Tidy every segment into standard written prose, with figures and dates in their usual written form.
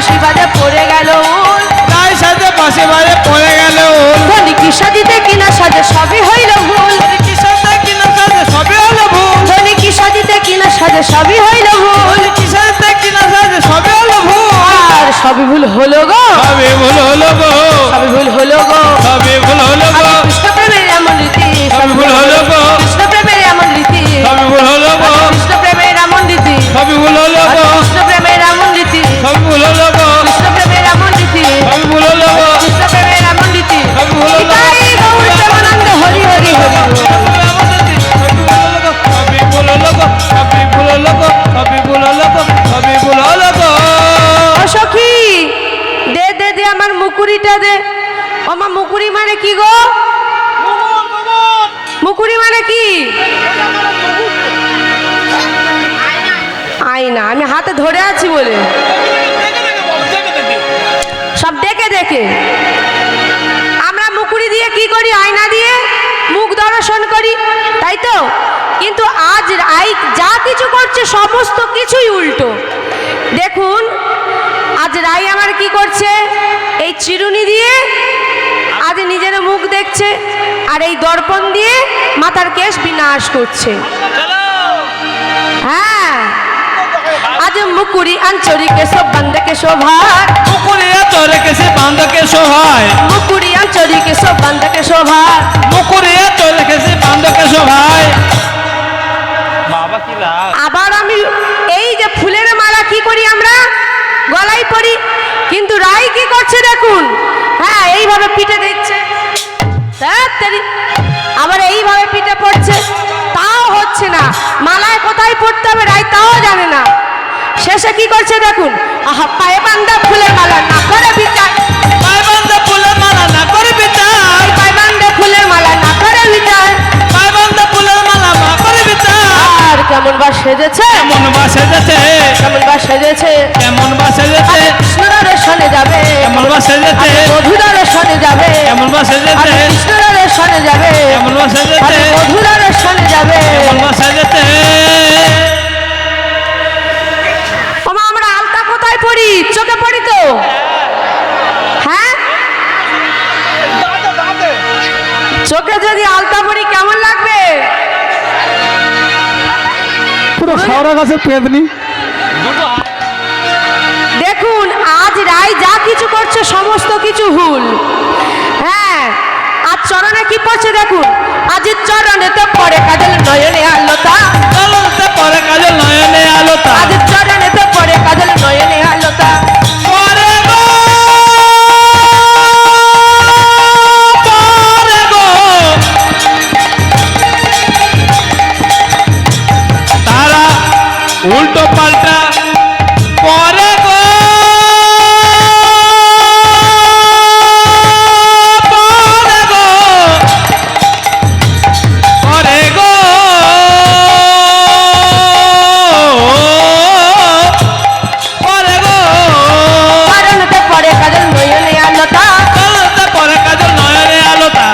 বাঁশি বাজে পড়ে গেল উল, রায় সাজে বাঁশি বাজে পড়ে গেল উল, ধনী কি সাজিতে কিনা সাজে সবই হইল ভুল, কি সাজে কিনা সাজে সবই হলো ভুল, ধনী কি সাজিতে কিনা সাজে সবই হইল ভুল, কি সাজে কিনা সাজে সবই হলো ভুল, আর সবই ভুল হলো গো, সবই ভুল হলো গো, সবই ভুল হলো গো, সবই ভুল হলো গো, কৃষ্ণ প্রেমের এমন রীতি, সবই ভুল হলো গো, কৃষ্ণ প্রেমের এমন রীতি, সবই ভুল হলো গো, কৃষ্ণ প্রেমের এমন রীতি, সবই ভুল হলো গো, কৃষ্ণ প্রেমের এমন রীতি, সবই ভুল হলো গো, কৃষ্ণ প্রেমের এমন রীতি, সবই ভুল হলো গো, কৃষ্ণ প্রেমের এমন রীতি, সবই ভুল হলো গো, নিতাই গৌর প্রেমানন্দ হরি হরি হরি বল। সবই ভুল হলো গো, সবই ভুল হলো গো, সবই ভুল হলো গো, সবই ভুল হলো গো। ও সখী দে দে দে আমার মুকুরিটা দে। আমার মুকুরি মানে কি গো? মুকুরি মানে কি? আয়না। আমি হাতে ধরে আছি বলে সব দেখে দেখে। আমরা মুকুরি দিয়ে কি করি? আয়না দিয়ে মুখ দর্শন করি, তাই তো? কিন্তু আজ রাই যা কিছু করছে সমস্ত কিছুই উল্টো। দেখুন আজ রাই আমার কি করছে, এই চিরুনি দিয়ে আজ নিজের মুখ দেখছে, আর এই দর্পণ দিয়ে মাথার কেশ বিনাশ করছে। হ্যাঁ, আজ মুকুরি আঞ্চরিকে সব বান্ধকে শোভার, মুকুরিয়া তোরে কেসে বান্ধকে সোহায়, মুকুরি আঞ্চরিকে সব বান্ধকে শোভার, মুকুরিয়া তোরে কেসে বান্ধকে সোহায়। বাবা কি লাভ। আবার আমি এই যে ফুলের মালা কি করি আমরা? গলায় পরি। কিন্তু রাই কি করছে দেখুন, হ্যাঁ এইভাবে পিঠে দিচ্ছে, আবার এইভাবে পিঠে পড়ছে, তাও হচ্ছে না। মালায় কোথায় পড়তে হবে রাই তাও জানে না। শেষে কি করছে দেখুন, আহা পায়ে বান্ধা ফুলের মালা না করে বিচার, পায়ে বান্ধা ফুলের মালা না করে বিচার, পায়ে বান্ধা ফুলের মালা না করে বিচার। পায়ে বান্ধা ফুলের মালা না করে বিচার। আর কেমন বা সেজেছে, কেমন বা সেজেছে, কেমন বা সেজেছে, কেমন বা সেজেছে, কৃষ্ণ দর্শনে যাবে, কেমন বা সেজেছে, মধু দর্শনে যাবে, কেমন বা সেজেছে, কৃষ্ণ দর্শনে যাবে, কেমন বা সেজেছে, মধু দর্শনে যাবে। কেমন বা সেজেছে। ওমা আমরা আলতা কোথায় পড়ি? চোখে পড়ি তো, হ্যাঁ চোখে যদি আলতা পড়ি কেমন লাগবে? পুরো সারা গাছের পেদনি। দেখুন আজ রাই যা কিছু করছে সমস্ত কিছু ভুল। হ্যাঁ, আজ চরণে কি পড়ছে দেখুন, আজ চরণেতে পড়ে কাজল নয়নে আলোতা, চলতে পরে কাজল নয়নে আলোতা, আজ চরণেতে পড়ে কাজল নয়নে আলোতা। পরে গো, পরে গো, তারা উল্টো পাল্টা পরে গো, পরে গো, পরে গো, পরে গো, চরণেতে পড়ে কাজল নয়নে আলোতা, চলতে পরে কাজল নয়নে আলোতা।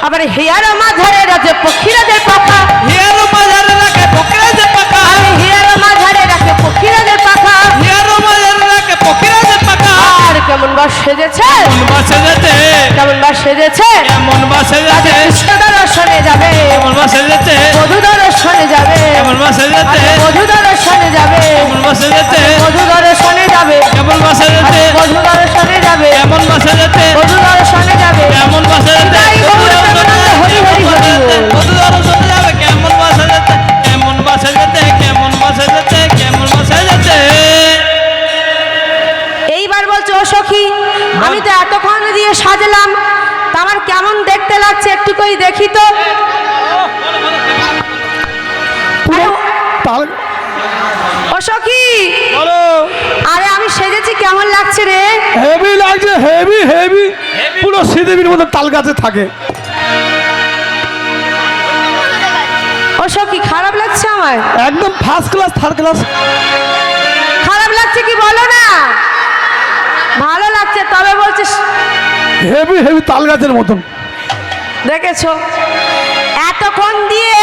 আবার হিয়ার মাঝারে রাজে পক্ষীরাজের পাখা, হিয়ারো বাজারে রাখে পকিরাজের পাকা, আমি হিয়ার মাঝারে রাখে পক্ষীরাজের পাখা। হিয়ারো বাজারে রাখে পকিরাজের পাকা। আর কেমন বা সেজেছে, কেমন বা সেজেছে, কেমন বা সেজেছে, কেমন বা সেজেছে, কৃষ্ণ দর্শনে যাবে, কেমন বা সেজেছে, মধু দর্শনে যাবে, কেমন বা সেজেছে, মধু দর্শনে যাবে, কেমন বা সেজেছে, মধু দর্শনে যাবে, কেমন বা সেজেছে, মধু দর্শনে যাবে, কেমন বা সেজেছে, মধু দর্শনে যাবে। কেমন বা সেজেছে, তাই গৌর প্রেমানন্দ হরি হরি হরি বল। মধুদারও চলে যাবে, কেমন বা সেজেছে, কেমন বা সেজেছে, কেমন বা সেজেছে, কেমন বা সেজেছে। এইবার বলছো ও সখী, আমি তো এতক্ষণ দিয়ে সাজলাম, তা আমার কেমন দেখতে লাগছে একটু কই দেখি তো। ও সখী, বলো। আরে আমি সেজেছি কেমন লাগছে রে? হেভি লাগছে, হেভি হেভি, পুরো শ্রীদেবীর মতো তাল গাছে থাকে। ও সখী খারাপ লাগছে আমার? একদম ফার্স্ট ক্লাস, থার্ড ক্লাস। খারাপ লাগছে কি বলো না? ভালো লাগছে, তবে বলছিস হেভি হেভি তাল গাছের মতন। দেখেছো এতক্ষণ দিয়ে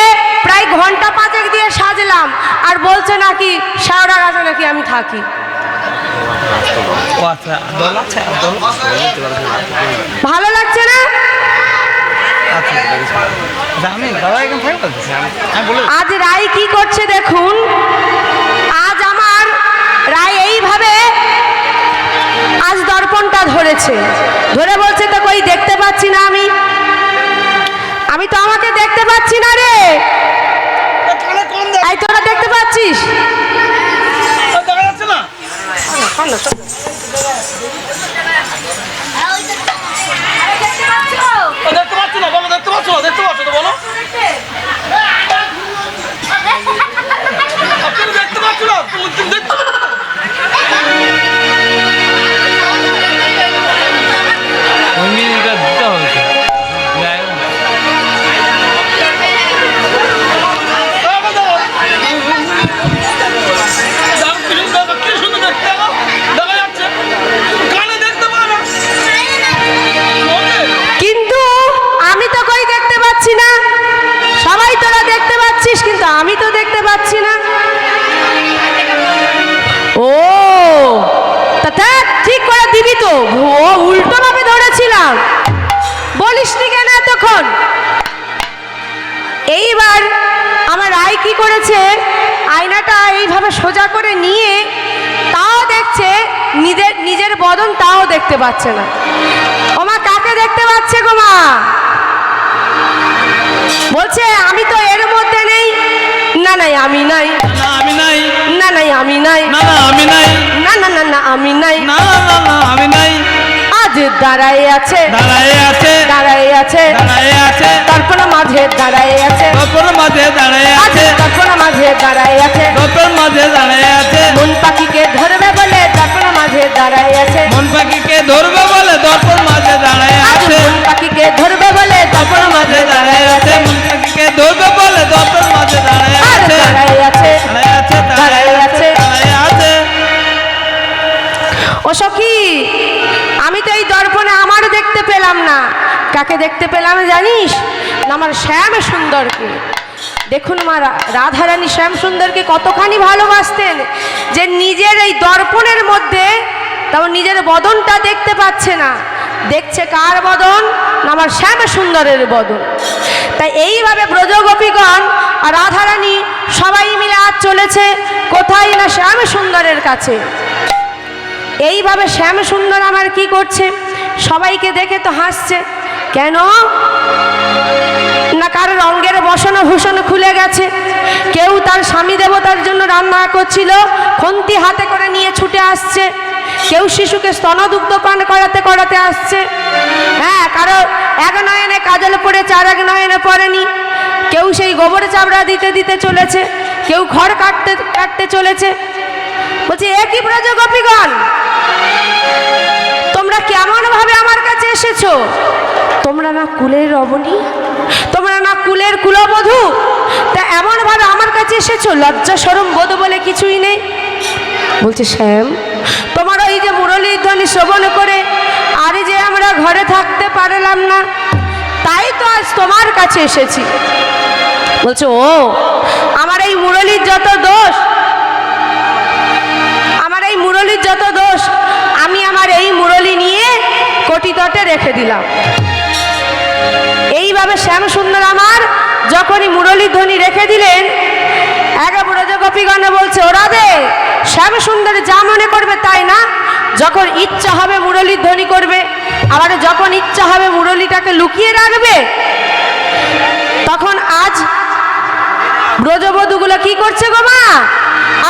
প্রায় ঘন্টা পাঁচেক দিয়ে সাজলাম, আর বলছে নাকি শেওড়া গাছে নাকি আমি থাকি। ও আচ্ছা দল আছে দল ভালো লাগছে না? আচ্ছা আমি দাদা একদম ফাইভ বলতেছি আমি বলে আজ রায় কি করছে দেখুন। আজ আমার রায় এইভাবে আজ দর্পণটা ধরেছে, ধরে বলছে তো কই দেখতে পাচ্ছি না আমি, আমি তো আমাকে দেখতে পাচ্ছি না রে। এই তোরা দেখতে পাচ্ছিস? দেখা যাচ্ছে না দেখতে পাচ্ছি না বলো দেখতে পাচ্ছ দেখতে পাচ্ছ তো বলো তুমি দেখতে পাচ্ছ না তুমি দেখতে ওই মিনিটটা দিতে হবে কিন্তু আমি তো কই দেখতে পাচ্ছি না। সবাই তোরা দেখতে পাচ্ছিস কিন্তু আমি তো দেখতে পাচ্ছি না। ও তা দেখ, ঠিক করে দিবি তো। ও উল্টো ভাবে ধরেছিলাম, বলিসনি কেন এতক্ষণ? এইবার আমার রায় কি করেছে, আয়নাটা এইভাবে সোজা করে নিয়ে তাও দেখছে নিজের নিজের বদন, তাও দেখতে পাচ্ছে না। ও মা, কাকে দেখতে পাচ্ছে গো মা? বলছে আমি তো এর মধ্যে নেই। না নাই আমি নাই, না আমি নাই, না নাই আমি নাই, না না আমি নাই, না না না না আমি নাই। না না না আমি নাই, আজ দাঁড়ায় আছে, দাঁড়ায় আছে, দাঁড়ায় আছে, দাঁড়ায় আছে, তারপর মাঝে দাঁড়ায় আছে, তারপর মাঝে দাঁড়ায় আজ আছে, তারপর মাঝে দাঁড়ায় আছে। তারপর মাঝে দাঁড়ায় আছে, মন পাখিকে ধরবে বলে তারপর মাঝে দাঁড়ায় আছে। মন পাখিকে ধরবে বলে তারপর মাঝে দাঁড়ায় আজ আছে, মন পাখিকে ধরবে বলে তারপর মাঝে দাঁড়ায় আছে। মন পাখিকে ধরবে বলে তারপর মাঝে দাঁড়ায় আর আছে, দাঁড়ায় আছে, দাঁড়ায় আছে, দাঁড়ায় আছে। দাঁড়ায় আছে। ও সখী, আমি তো এই দর্পণে আমার দেখতে পেলাম না। কাকে দেখতে পেলাম জানিস? না, আমার শ্যাম সুন্দরকে। দেখুন মা, রাধারানী শ্যাম সুন্দরকে কতখানি ভালোবাসতেন যে নিজের এই দর্পণের মধ্যে তাও নিজের বদনটা দেখতে পাচ্ছে না। দেখছে কার বদন? না, আমার শ্যাম সুন্দরের বদন। তাই এইভাবে ব্রজগোপীগণ আর রাধারানী সবাই মিলে আজ চলেছে কোথায়? না, শ্যাম সুন্দরের কাছে। এইভাবে শ্যাম সুন্দর আমার কি করছে? সবাইকে দেখে তো হাসছে। কেন না, কারোর অঙ্গের বসন ভূষণ খুলে গেছে। কেউ তার স্বামী দেবতার জন্য রান্না করছিল, খন্তি হাতে করে নিয়ে ছুটে আসছে। কেউ শিশুকে স্তনদুগ্ধ পান করাতে করাতে আসছে। হ্যাঁ, কারো এক নয়নে কাজল পড়েছে আর এক নয়নে পড়েনি। কেউ সেই গোবর চাবড়া দিতে দিতে চলেছে, কেউ খড় কাটতে কাটতে চলেছে। বলছি, একই ব্রজগোপীগণ, তোমরা কেমন ভাবে আমার কাছে এসেছো? তোমরা না কুলের রমণী, তোমরা না কুলের কুলবধূ, তা এমন ভাবে আমার কাছে এসেছো? লজ্জা শরম বোধ বলে কিছুই নেই। বলছে, শ্যাম, তোমার ওই যে মুরলীর ধ্বনি শ্রবণ করে আর যে আমরা ঘরে থাকতে পারলাম না, তাই তো আজ তোমার কাছে এসেছি। বলছে, ও, আমার এই মুরলীর যত দোষ, আমার এই মুরলীর যত দোষ, আমি আমার এই মুরলী নিয়ে কটিতটে রেখে দিলাম। এইভাবে শ্যাম সুন্দর আমার যখনই মুরলীর ধ্বনি রেখে দিলেন, এক ব্রজগোপীগণে বলছে, ওরা দে, শ্যাম সুন্দর যা মনে করবে তাই না। যখন ইচ্ছা হবে মুরলীর ধ্বনি করবে, আবার যখন ইচ্ছা হবে মুরলীটাকে লুকিয়ে রাখবে। তখন আজ ব্রজবধূগুলো কি করছে গো মা?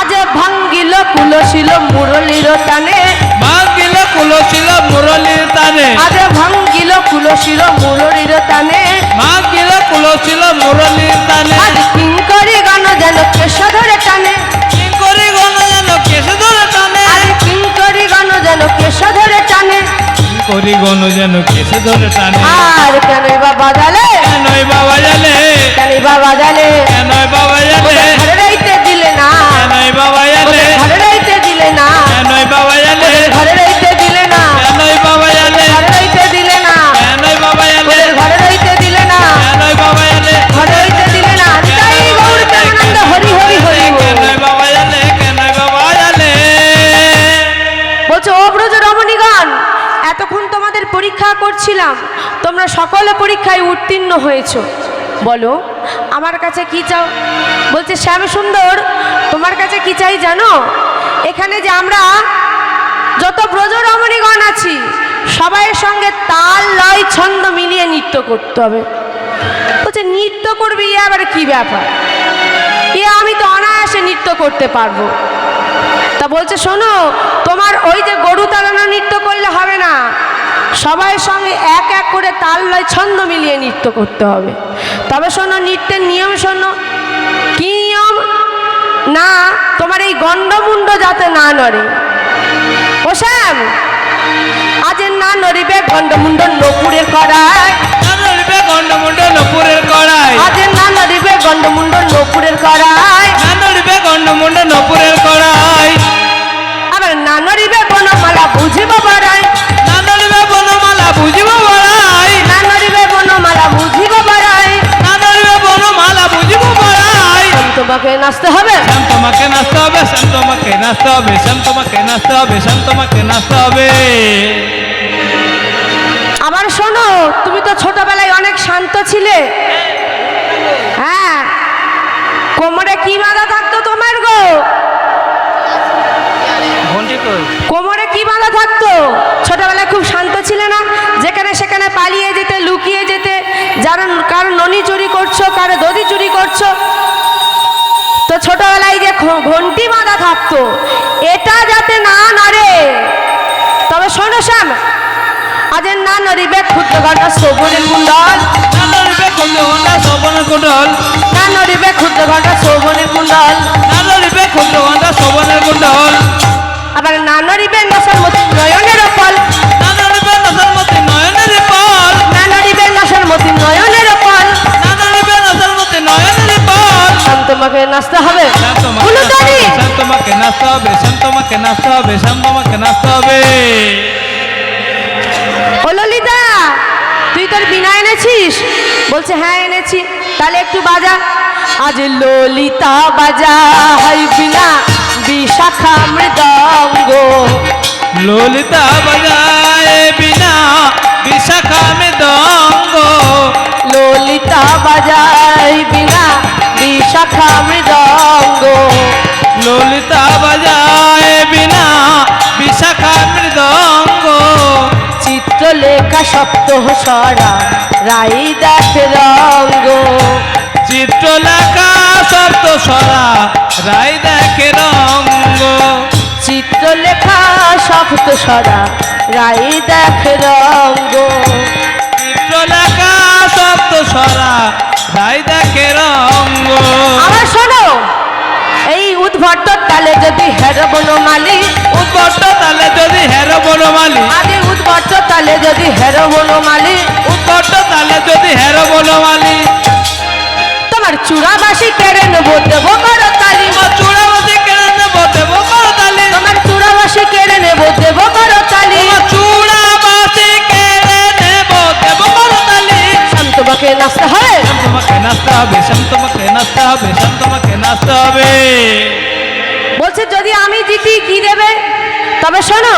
আজ ভাঙ্গিল কুলশীল মুরলীর টানে, ভাঙ্গিল কুলশীল মুরলীর টানে, আজ ভাঙ্গিল কুলশীল মুরলীর টানে, ভাঙ্গিল কুলশীল মুরলীর টানে। আজ কিঙ্করি গান যেন কেশ ধরে টানে, কিঙ্করি গান যেন কেশ ধরে টানে, আরে কিঙ্করি গান যেন কেশ ধরে টানে। কিঙ্করি গান যেন কেশ ধরে টানে। আর কেনই বা বাজালে, কেনই বাবা জানে, কেনই বা বাজালে, কেনই বাবা জানে, ঘরে রাইতে দিলে না, কেনই বাবা জানে, ঘরে রাইতে দিলে না, কেনই বাবা জানে, ঘরে রাইতে দিলে না, কেনই বাবা জানে, ঘরে রাইতে দিলে না, কেনই বাবা জানে, ঘরে রাইতে দিলে না, কেনই বাবা জানে, ঘরে রাইতে দিলে না। তাই গৌর প্রেমানন্দ হরি হরি হরি বল। কেনই বাবা জানে, কেনই বাবা জানে। উত্তীর্ণ হয়েছো, বলো আমার কাছে কি চাও? বলছে শ্যাম সুন্দর, তোমার কাছে কি চাই জানো? এখানে যে আমরা যত ব্রজ রমণীগণ আছি সবাইয়ের সঙ্গে তাল লয় ছন্দ মিলিয়ে নৃত্য করতে হবে। বলছে নৃত্য করবি, এ আবার কি ব্যাপার? এ আমি তো অনায়াসে নৃত্য করতে পারবো। তা বলছে শোনো, তোমার ওই যে গরু তাড়ানো নৃত্য করলে হবে না, সবাইয়ের সঙ্গে এক এক করে তাল লয় ছন্দ মিলিয়ে নৃত্য করতে হবে। তবে শোনো, নৃত্যের নিয়ম শোনো। কি নিয়ম? না তোমার এই গণ্ডমুণ্ড যাতে না নড়ে। ও শ্যাম, আজ না নড়িবে গণ্ডমুণ্ড নপুরের কড়াই, না নড়িবে গণ্ডমুণ্ড নপুরের কড়াই, আজ না নড়িবে গণ্ডমুণ্ড নপুরের কড়াই, না নড়িবে গণ্ডমুণ্ড নপুরের কড়াই, আবার না নড়িবে বনমালা বুঝিব বড়াই, না নড়িবে বনমালা বুঝিব বড়াই, না নড়িবে বনমালা বুঝিব বড়াই। না নড়িবে বনমালা বুঝিব বড়াই। তোমাকে নাচতে হবে, শ্যাম তোমাকে নাচতে হবে, শ্যাম তোমাকে নাচতে হবে, শ্যাম তোমাকে নাচতে হবে, শ্যাম তোমাকে নাচতে হবে। আবার শোনো, তুমি তো ছোটবেলায় অনেক শান্ত ছিলে। হ্যাঁ, কোমরে কি বাঁধা থাকতো তোমার গো? কোমরে কি বাঁধা থাকতো? ছোটবেলায় খুব শান্ত ছিলে না? যেখানে সেখানে পালিয়ে যেতে, লুকিয়ে যেতে, যারা কারো ননি চুরি করছো, কারো দধি চুরি করছো। তো ছোটবেলায় যে ঘন্টি বাঁধা থাকতো, এটা যাতে না নড়ে। তবে শোনো শ্যাম, আজ না নড়িবে ক্ষুদ্র ঘণ্টা শোভনের কুণ্ডল, না নড়িবে ক্ষুদ্র ঘণ্টা শোভনের কুণ্ডল, না নড়িবে ক্ষুদ্র ঘণ্টা শোভনের কুণ্ডল, না নড়িবে ক্ষুদ্র ঘণ্টা শোভনের কুণ্ডল, আবার না নড়িবে নশার মতি নয়নের ফল, না নড়িবে নশার মতি নয়নের ফল, না নড়িবে নশার মতি নয়নের ফল। না নড়িবে নশার মতি নয়নের ফল। শ্যাম তোমাকে নাচতে হবে, শ্যাম তোমাকে উলুধ্বনি। শ্যাম তোমাকে নাচতে হবে, শ্যাম তোমাকে নাচতে হবে, শ্যাম তোমাকে নাচতে হবে। ও ললিতা, তুই তোর বীণা এনেছিস? বলছে হ্যাঁ এনেছি। তাহলে একটু বাজা। আজ ললিতা বাজা হয় বীণা বিশাখা মৃদঙ্গ, ললিতা বাজায় বিনা বিশাখা মৃদঙ্গ, ললিতা বাজায় বীণা বিশাখা মৃদঙ্গ, ললিতা বাজায় বিনা বিশাখা মৃদঙ্গ, চিত্রলেখা সপ্ত সরা রাই দেখে রঙ্গ, চিত্রলেখা সপ্ত সরা রাই দেখে রঙ্গ, চিত্রলেখা সপ্ত সরা রাই দেখে রঙ্গ। চিত্রলেখা সপ্ত সরা রাই দেখে রঙ্গ। আবার শোনো, এই উদ্ভট্ট তালে যদি হের বনমালী, উদ্ভট্ট তালে যদি হের বনমালী, আগে উদ্ভট্ট তালে যদি হের বনমালী, উদ্ভট্ট তালে যদি হের বনমালী, তোমার চূড়াবাসী কেড়ে নেবো দেবো করতালি, তোমার চূড়াবাসী কেড়ে নেবো দেবো করতালি, তোমার চূড়াবাসী কেড়ে নেবো দেবো করতালি। তোমার চূড়াবাসী কেড়ে নেবো দেবো করতালি। শ্যাম তোমাকে নাচতে হবে, শ্যাম তোমাকে নাচতে হবে, শ্যাম তোমাকে নাচতে হবে, শ্যাম তোমাকে নাচতে হবে। বলছে যদি আমি জিতি কি দেবে? তবে শোনো,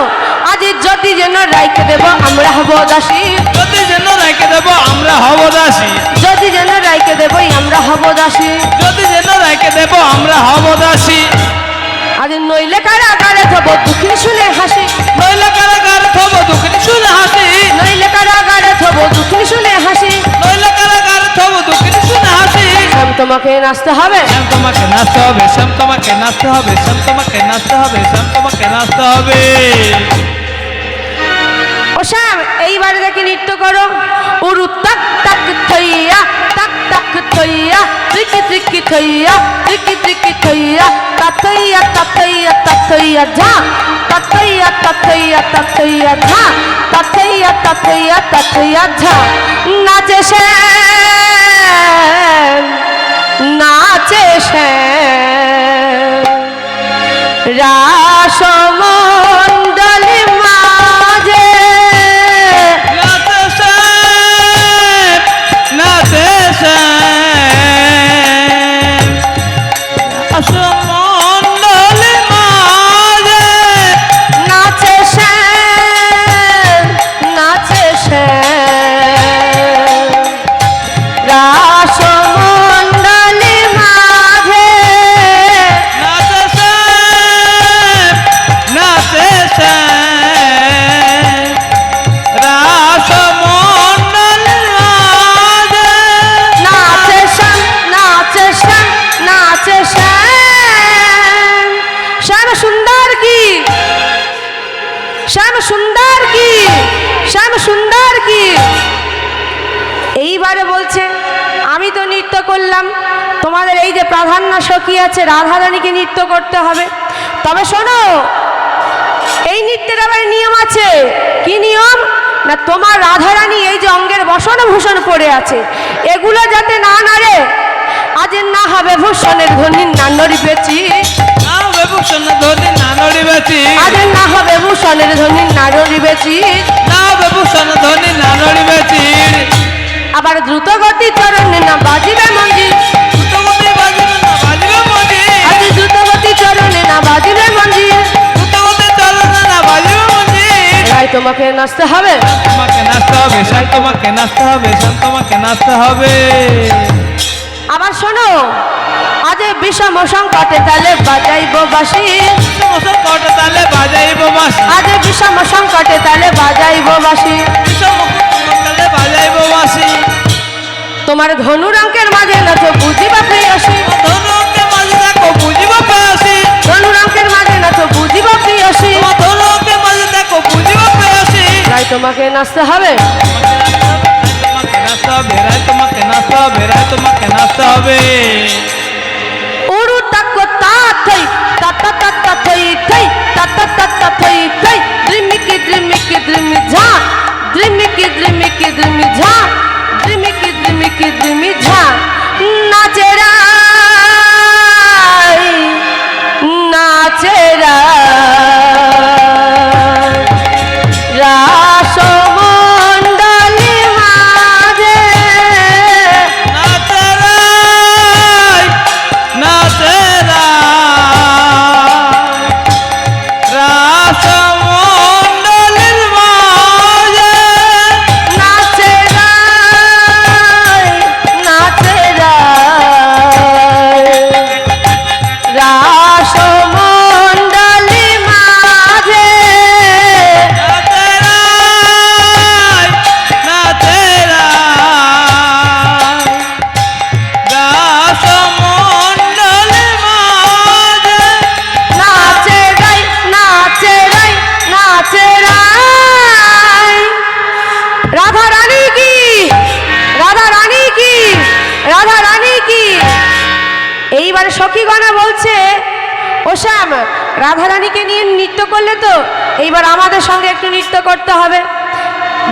আজ যদি যেন রাইকে দেব আমরা হব দাসী, যদি যেন রেখে দেবো আমরা হব দাসী, যদি যেন রাইকে দেবই আমরা হব দাসী। যদি যেন রেখে দেবো আমরা হব দাসী। আজ নইলে কারাগারে থব দুঃখিনী শুনে হাসি, নইলে কারাগার থব দুঃখিনী শুনে হাসি, নইলে কারাগারে থব দুঃখিনী শুনে হাসি। নইলে কারাগার থব দুঃখিনী শুনে হাসি। শ্যাম তোমাকে নাচতে হবে, শ্যাম তোমাকে নাচতে হবে, শ্যাম তোমাকে নাচতে হবে, শ্যাম তোমাকে নাচতে হবে, শ্যাম তোমাকে নাচতে হবে। ও শ্যাম এইবারে দেখি নৃত্য করো। উরু তাক তাক থইয়া, তাক তাক থইয়া, ত্রিকি ত্রিকি থইয়া, ত্রিকি ত্রিকি থইয়া, তাতইয়া তাতইয়া তাতইয়া ঝা, তাতইয়া তাতইয়া তাতইয়া ঝা, তাতইয়া তাতইয়া তাতইয়া ঝা। নাচে শ্যাম, নাচে শ্যাম, রাসমণ্ডলী মাঝে, নাচে শ্যাম, নাচে শ্যাম, রাসমণ্ডলী মাঝে, নাচে শ্যাম, নাচে শ্যাম, নৃত্য করলাম, তোমাদের এই যে প্রাধান্য সখী আছে রাধারানীকে নৃত্য করতে হবে। তবে শোনো, এই নৃত্যের আবার নিয়ম আছে। কি নিয়ম? না তোমার রাধারানী এই যে অঙ্গের বসন ভূষণ পড়ে আছে, এগুলো যাতে না নাড়ে। আজ না হবে ভূষণের ধ্বনি না নড়িবেছি, না হবে ভূষণ ধ্বনি না নড়িবেছি, আজ না হবে ভূষণের ধ্বনি না নড়িবেছি, না হবে ভূষণ ধ্বনি না নড়িবেছি। আবার দ্রুত গতি চরণে না বাজিবে মঞ্জিল, দ্রুতগতি বাজিবে না বাজিবে মঞ্জিল, আজ দ্রুত গতি চরণে না বাজিবে মঞ্জিল। দ্রুতগতি চলবে না বাজিবে মঞ্জিল। রায় তোমাকে নাচতে হবে, তোমাকে নাচতে হবে, শাল তোমাকে নাচতে হবে, শাল তোমাকে নাচতে হবে। আবার শোনো, আজ বিষম সংকটে তালে বাজাইব বাঁশি, সমস্ত কট তালে বাজাইব বাঁশি, আজ বিষম সংকটে তালে বাজাইব বাঁশি। তালে বাজাইব বাঁশি। তোমার ধনুরঙ্কের মাঝে নাচো বুঝিবা প্রিয়সী, ধনুকে মাঝে দেখো বুঝিব পেয়াসি, ধনুরঙ্কের মাঝে নাচো বুঝিবা প্রিয়সী। তোমার ধনুকে মাঝে দেখো বুঝিব পেয়াসি। রায় তোমাকে নাচতে হবে, তোমাকে নাচতে হবে, রায় তোমাকে নাচতে হবে, রায় তোমাকে নাচতে হবে। উড়ু তাকো তাথই তাতা তাতা থই থই তাতা তাতা থই থই, দ্রিমিকি দ্রিমিকি দ্রিমি ঝা, দ্রিমিকি দ্রিমিকি দ্রিমি ঝা, দ্রিমিকি দ্রিমিকি দ্রিমি ঝা। নাচে রাই, নাচে রাই, রাসমণ্ডলী মাঝে, নাচে রাই, নাচে রাই, রাসমণ্ডলীর মাঝে। নাচে রাই, নাচে রাই, রাসমণ্ডলী মাঝে। নাচে রাই, নাচে রাই, রাসমণ্ডলীর মাঝে। নাচে রাই, নাচে রাই, নাচে রাই। রাধা রানী কি, রাধা রানী কি, রাধা রানী কি। এইবারে সখীগণা বলছে, ও শ্যাম, রাধা রানীকে নিয়ে নৃত্য করলে তো এইবার আমাদের সঙ্গে একটু নৃত্য করতে হবে।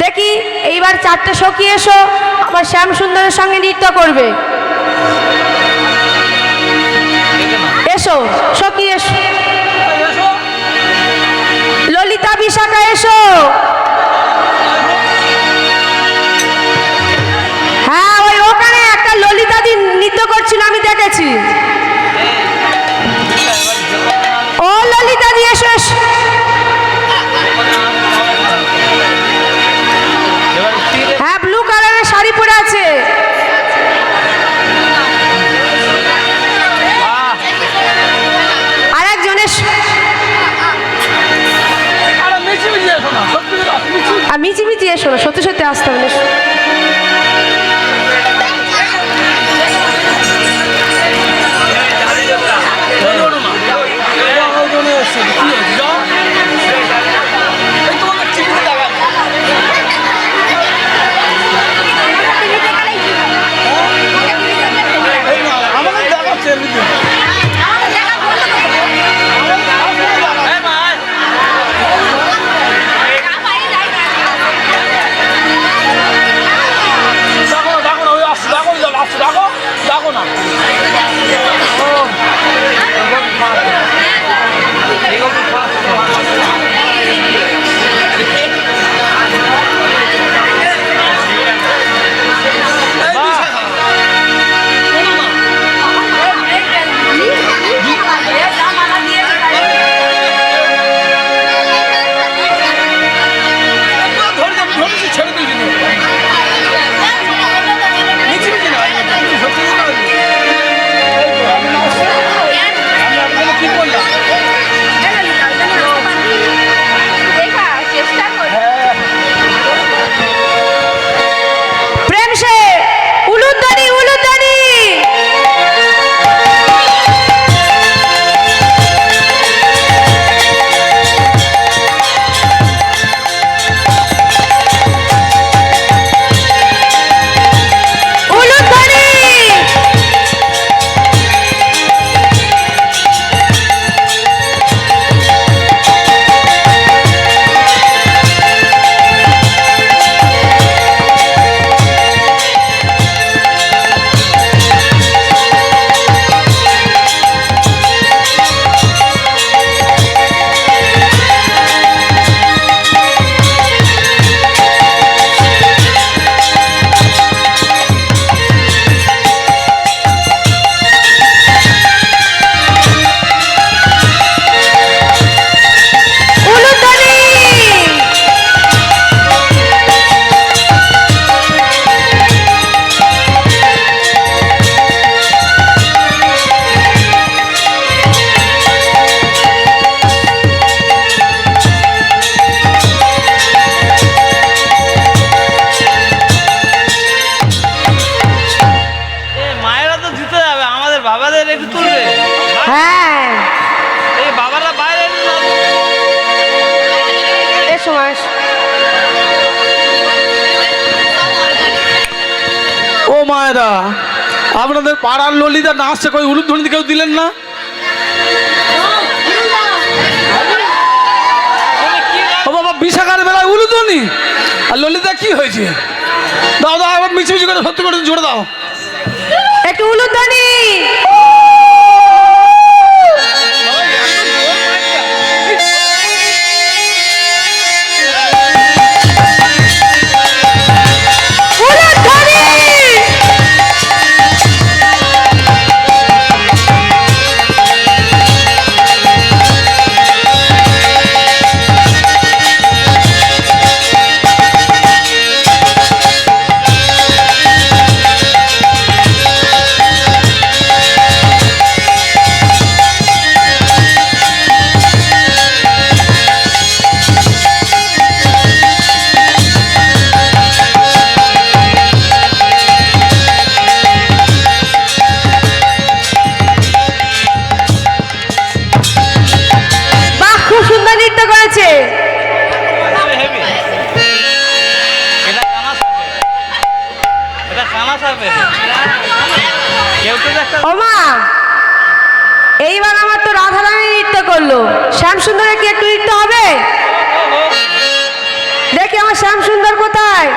দেখি এইবার 4টে সখী এসো, আমার শ্যাম সুন্দরের সঙ্গে নৃত্য করবে। এসো সখী এসো, ললিতা বিশাখা এসো। হ্যাঁ, ওই ওখানে একটা ললিতা দি নৃত্য করছিল, আমি দেখেছি। ও ললিতা দি এসো এসো। হ্যাঁ, ব্লু কালারের শাড়ি পরে আছে। আরেকজন এসো। আর মিচি মিচি এসো না, সত্যি সত্যি আসতে হবে। এসো। একটু তুলবে? হ্যাঁ এই বাবারা বাইরে একটু নাও। এসো মা, এসো। ও মায়েরা, আপনাদের পাড়ার ললিতা নাচছে, কই উলুধ্বনি কেউ দিলেন না? তুমি কি ও বাবা, বিশাখার বেলায় উলুধ্বনি আর ললিতা কি হয়েছে? দাও দাও, আবার মিছিমিছি করে সত্যি করে জোরে দাও। একটু উলুধ্বনি। বাহ, খুব সুন্দর নৃত্য করেছে। হেভি? এটা কানা সাপে। এটা কানা সাপে। কেউ তো দেখতে ও মা, এইবার আমার তো রাধারানী নৃত্য করলো, শ্যামসুন্দরের কি একটু নৃত্য হবে? দেখি আমার শ্যামসুন্দর কোথায়?